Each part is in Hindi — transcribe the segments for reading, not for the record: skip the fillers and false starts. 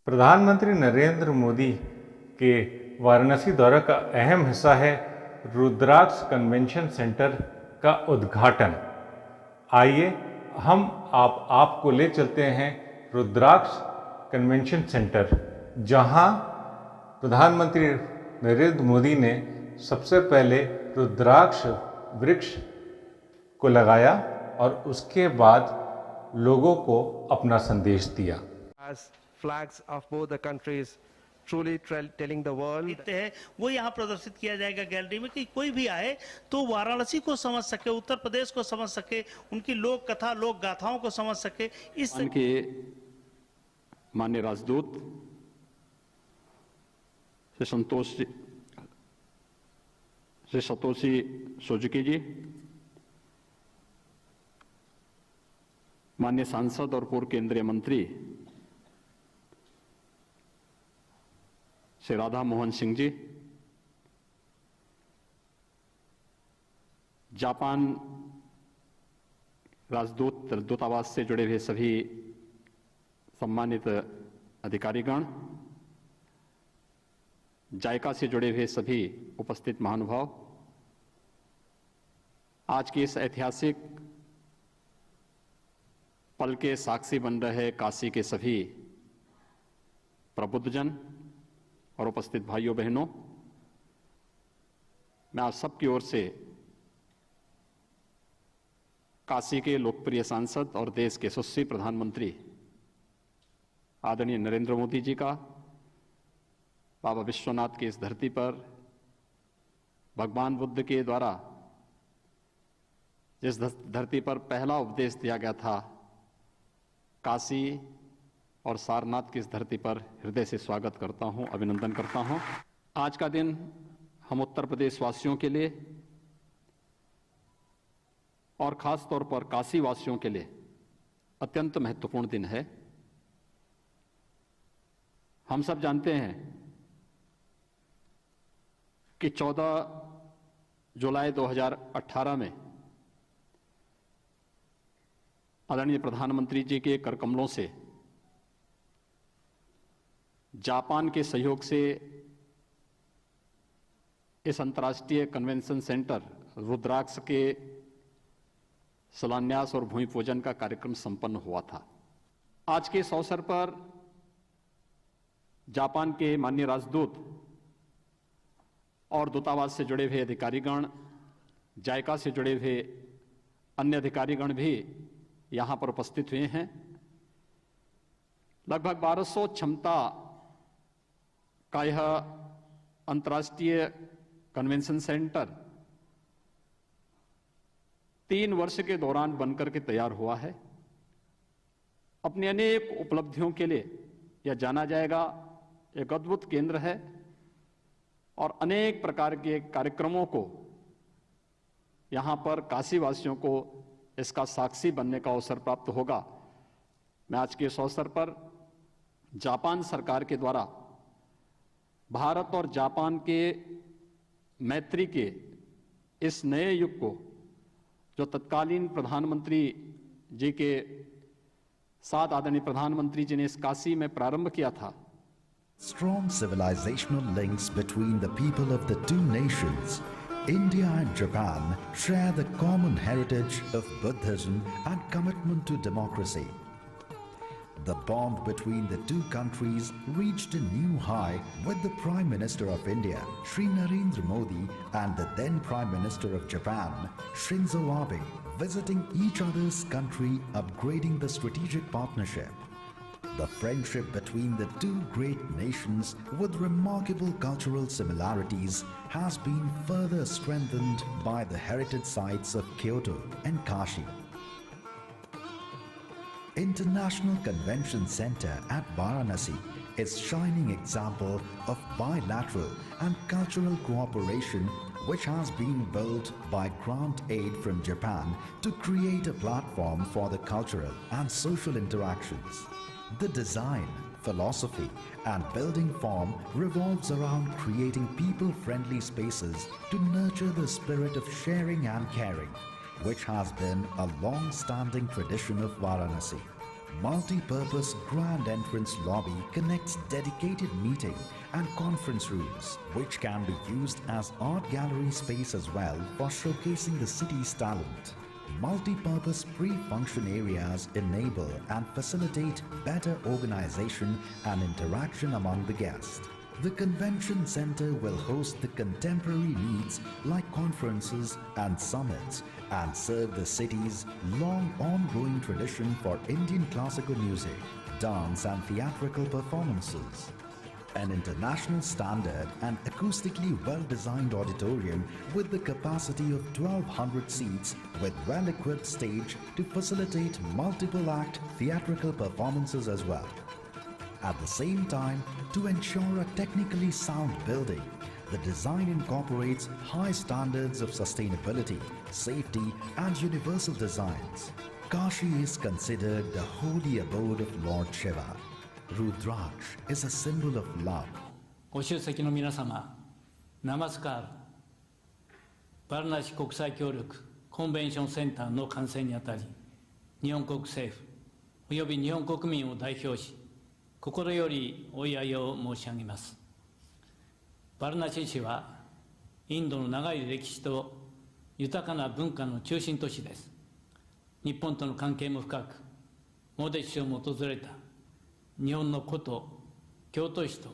प्रधानमंत्री नरेंद्र मोदी के वाराणसी दौरे का अहम हिस्सा है रुद्राक्ष कन्वेंशन सेंटर का उद्घाटन। आइए हम आपको ले चलते हैं रुद्राक्ष कन्वेंशन सेंटर, जहां प्रधानमंत्री नरेंद्र मोदी ने सबसे पहले रुद्राक्ष वृक्ष को लगाया और उसके बाद लोगों को अपना संदेश दिया। As flags of both the countries truly telling the world है वो यहाँ प्रदर्शित किया जाएगा गैलरी में, कि कोई भी आए तो वाराणसी को समझ सके, उत्तर प्रदेश को समझ सके, उनकी लोक कथा लोक गाथाओं को समझ सके। इस के माननीय राजदूत श्री सतोशी सुजुकी जी, माननीय सांसद और पूर्व केंद्रीय मंत्री श्री राधा मोहन सिंह जी, जापान राजदूत दूतावास से जुड़े हुए सभी सम्मानित अधिकारीगण, जायका से जुड़े हुए सभी उपस्थित महानुभाव, आज के इस ऐतिहासिक पल के साक्षी बन रहे काशी के सभी प्रबुद्धजन और उपस्थित भाइयों बहनों, मैं आप सबकी ओर से काशी के लोकप्रिय सांसद और देश के यशस्वी प्रधानमंत्री आदरणीय नरेंद्र मोदी जी का बाबा विश्वनाथ की इस धरती पर भगवान बुद्ध के द्वारा जिस धरती पर पहला उपदेश दिया गया था, काशी और सारनाथ की इस धरती पर हृदय से स्वागत करता हूं, अभिनंदन करता हूं। आज का दिन हम उत्तर प्रदेश वासियों के लिए और खास तौर पर काशी वासियों के लिए अत्यंत महत्वपूर्ण दिन है। हम सब जानते हैं कि 14 जुलाई 2018 में आदरणीय प्रधानमंत्री जी के कर कमलों से जापान के सहयोग से इस अंतर्राष्ट्रीय कन्वेंशन सेंटर रुद्राक्ष के शिलान्यास और भूमि पूजन का कार्यक्रम संपन्न हुआ था। आज के इस अवसर पर जापान के माननीय राजदूत और दूतावास से जुड़े हुए अधिकारीगण, जायका से जुड़े हुए अन्य अधिकारीगण भी यहां पर उपस्थित हुए हैं। लगभग 1200 क्षमता का यह अंतर्राष्ट्रीय कन्वेंशन सेंटर 3 वर्ष के दौरान बनकर के तैयार हुआ है। अपनी अनेक उपलब्धियों के लिए यह जाना जाएगा, एक अद्भुत केंद्र है और अनेक प्रकार के कार्यक्रमों को यहां पर काशी वासियों को इसका साक्षी बनने का अवसर प्राप्त होगा। मैं आज के इस अवसर पर जापान सरकार के द्वारा भारत और जापान के मैत्री के इस नए युग को, जो तत्कालीन प्रधानमंत्री जी के साथ आदरणीय प्रधानमंत्री जी ने इस काशी में प्रारंभ किया था। Strong civilizational links between the people of the two nations, India and Japan, share the common heritage of Buddhism and commitment to democracy. The bond between the two countries reached a new high with the Prime Minister of India, Shri Narendra Modi, and the then Prime Minister of Japan, Shinzo Abe, visiting each other's country, upgrading the strategic partnership. The friendship between the two great nations with remarkable cultural similarities has been further strengthened by the heritage sites of Kyoto and Kashi. International Convention Center at Varanasi is shining example of bilateral and cultural cooperation which has been built by grant aid from Japan to create a platform for the cultural and social interactions. The design, philosophy and building form revolves around creating people-friendly spaces to nurture the spirit of sharing and caring, which has been a long-standing tradition of Varanasi. Multi-purpose grand entrance lobby connects dedicated meeting and conference rooms, which can be used as art gallery space as well for showcasing the city's talent. Multi-purpose pre-function areas enable and facilitate better organization and interaction among the guests. The convention center will host the contemporary needs like conferences and summits and serve the city's long ongoing tradition for Indian classical music, dance and theatrical performances. An international standard and acoustically well-designed auditorium with the capacity of 1200 seats with well-equipped stage to facilitate multiple act theatrical performances as well. At the same time, to ensure a technically sound building, the design incorporates high standards of sustainability, safety and universal designs. Kashi is considered the holy abode of Lord Shiva. Rudraksh is a symbol of love. ご出席の皆様、ナマスカール、バラナシ国際協力コンベンションセンターの完成にあたり、日本国政府および日本国民を代表し、心よりお祝いを申し上げます。バラナシ市は、インドの長い歴史と豊かな文化の中心都市です。日本との関係も深く、モディ首相も訪れた日本の古都、京都市と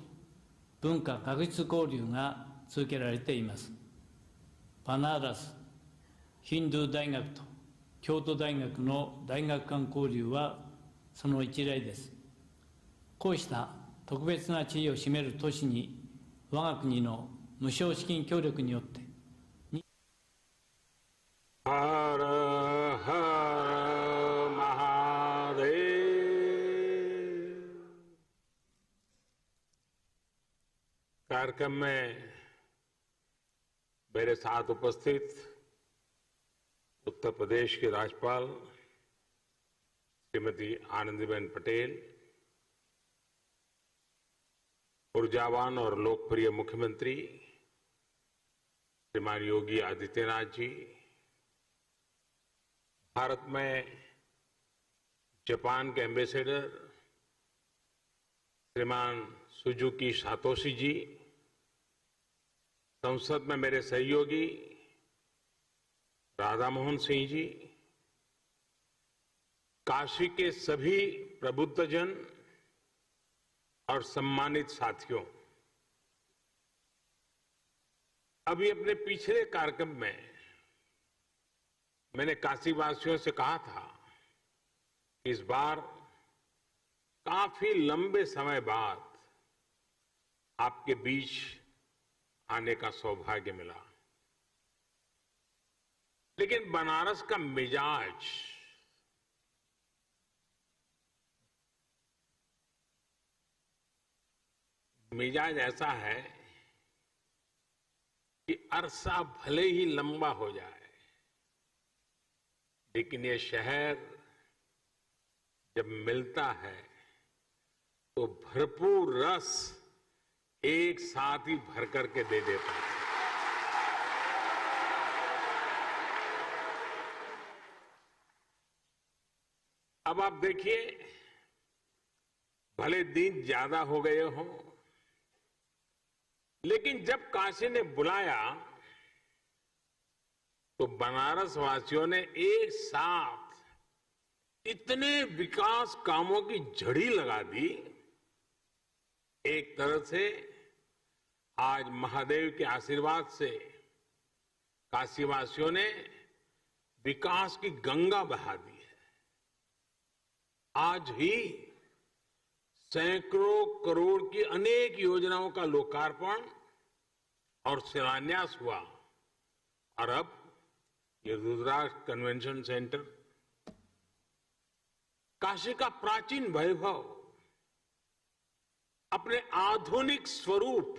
文化学術交流が続けられています。バナーラス、ヒンドゥー大学と京都大学の大学間交流はその一例です。こうした特別な地位を占める都市に、我が国の無償資金協力によって、हर हर महादेव। कार्यक्रम में मेरे साथ उपस्थित उत्तर प्रदेश के राज्यपाल श्रीमती आनंदीबेन पटेल, ऊर्जावान और लोकप्रिय मुख्यमंत्री श्रीमान योगी आदित्यनाथ जी, भारत में जापान के एम्बेसडर श्रीमान सुजुकी सातोशी जी, संसद में मेरे सहयोगी राधा मोहन सिंह जी, काशी के सभी प्रबुद्धजन और सम्मानित साथियों, अभी अपने पिछले कार्यक्रम में मैंने काशीवासियों से कहा था कि इस बार काफी लंबे समय बाद आपके बीच आने का सौभाग्य मिला, लेकिन बनारस का मिजाज ऐसा है कि अरसा भले ही लंबा हो जाए, लेकिन ये शहर जब मिलता है तो भरपूर रस एक साथ ही भर करके दे देता है। अब आप देखिए, भले दिन ज्यादा हो गए हों, लेकिन जब काशी ने बुलाया तो बनारस वासियों ने एक साथ इतने विकास कामों की झड़ी लगा दी। एक तरह से आज महादेव के आशीर्वाद से काशीवासियों ने विकास की गंगा बहा दी है। आज ही सैकड़ों करोड़ की अनेक योजनाओं का लोकार्पण और शिलान्यास हुआ, और अब ये रुद्राक्ष कन्वेंशन सेंटर, काशी का प्राचीन वैभव अपने आधुनिक स्वरूप,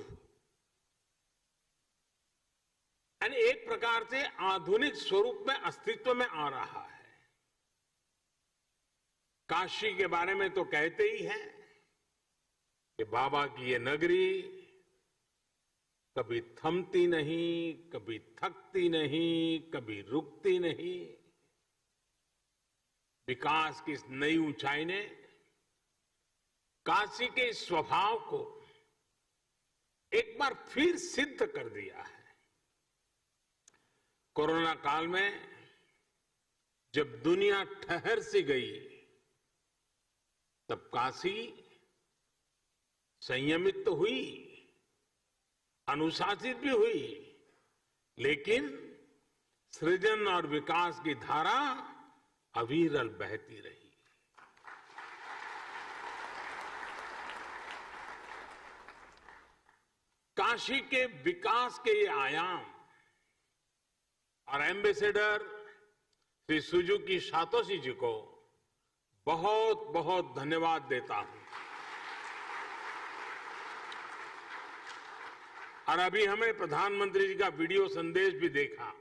यानी एक प्रकार से आधुनिक स्वरूप में अस्तित्व में आ रहा है। काशी के बारे में तो कहते ही हैं कि बाबा की ये नगरी कभी थमती नहीं, कभी थकती नहीं, कभी रुकती नहीं। विकास की इस नई ऊंचाई ने काशी के इस स्वभाव को एक बार फिर सिद्ध कर दिया है। कोरोना काल में जब दुनिया ठहर सी गई, तब काशी संयमित तो हुई, अनुशासित भी हुई, लेकिन सृजन और विकास की धारा अविरल बहती रही। काशी के विकास के ये आयाम और एम्बेसडर श्री सुजुकी सातोशी जी को बहुत बहुत धन्यवाद देता हूं। और अभी हमें प्रधानमंत्री जी का वीडियो संदेश भी देखा।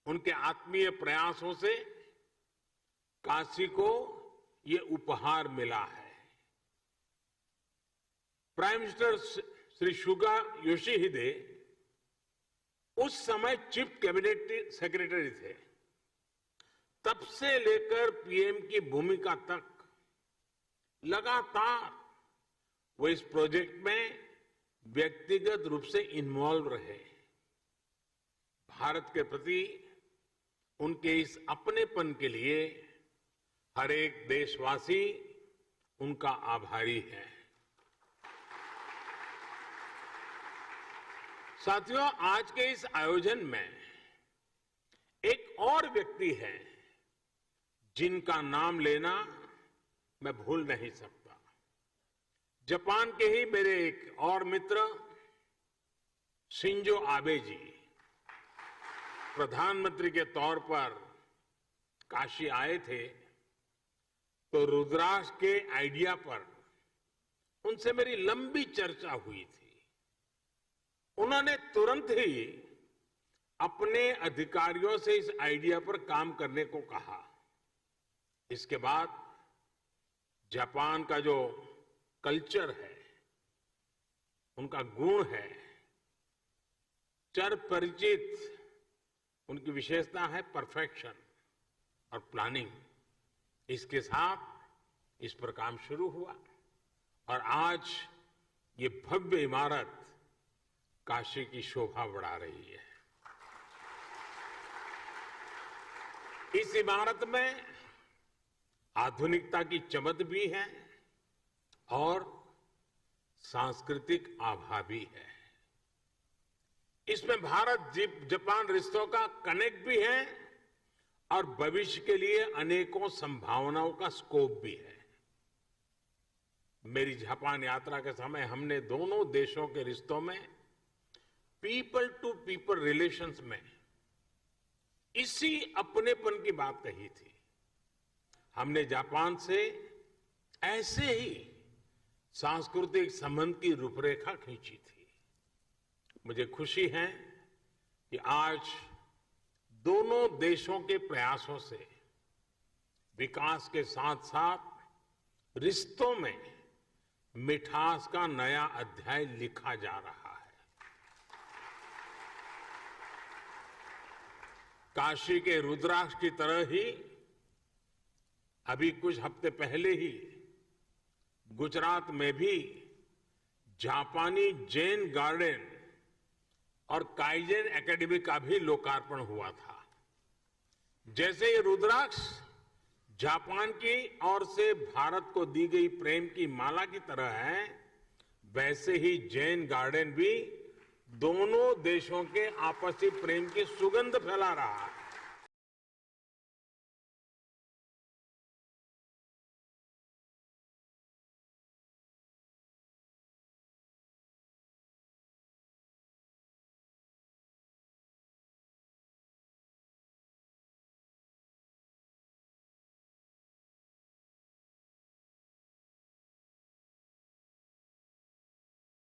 उनके आत्मीय प्रयासों से काशी को ये उपहार मिला है। प्राइम मिनिस्टर श्री सुगा योशिहिदे उस समय चीफ कैबिनेट सेक्रेटरी थे। तब से लेकर पीएम की भूमिका तक लगातार वो इस प्रोजेक्ट में व्यक्तिगत रूप से इन्वॉल्व रहे। भारत के प्रति उनके इस अपनेपन के लिए हर एक देशवासी उनका आभारी है। साथियों, आज के इस आयोजन में एक और व्यक्ति है जिनका नाम लेना मैं भूल नहीं सकता। जापान के ही मेरे एक और मित्र शिंजो आबे जी प्रधानमंत्री के तौर पर काशी आए थे, तो रुद्राक्ष के आइडिया पर उनसे मेरी लंबी चर्चा हुई थी। उन्होंने तुरंत ही अपने अधिकारियों से इस आइडिया पर काम करने को कहा। इसके बाद जापान का जो कल्चर है, उनका गुण है, चिर परिचित उनकी विशेषता है परफेक्शन और प्लानिंग। इसके साथ इस पर काम शुरू हुआ और आज ये भव्य इमारत काशी की शोभा बढ़ा रही है। इस इमारत में आधुनिकता की चमक भी है और सांस्कृतिक आभा भी है। इसमें भारत जापान रिश्तों का कनेक्ट भी है और भविष्य के लिए अनेकों संभावनाओं का स्कोप भी है। मेरी जापान यात्रा के समय हमने दोनों देशों के रिश्तों में पीपल टू पीपल रिलेशंस में इसी अपनेपन की बात कही थी। हमने जापान से ऐसे ही सांस्कृतिक संबंध की रूपरेखा खींची थी। मुझे खुशी है कि आज दोनों देशों के प्रयासों से विकास के साथ साथ रिश्तों में मिठास का नया अध्याय लिखा जा रहा है। काशी के रुद्राक्ष की तरह ही अभी कुछ हफ्ते पहले ही गुजरात में भी जापानी जैन गार्डन और काइजन एकेडमी का भी लोकार्पण हुआ था। जैसे ये रुद्राक्ष जापान की ओर से भारत को दी गई प्रेम की माला की तरह है, वैसे ही जैन गार्डन भी दोनों देशों के आपसी प्रेम की सुगंध फैला रहा है।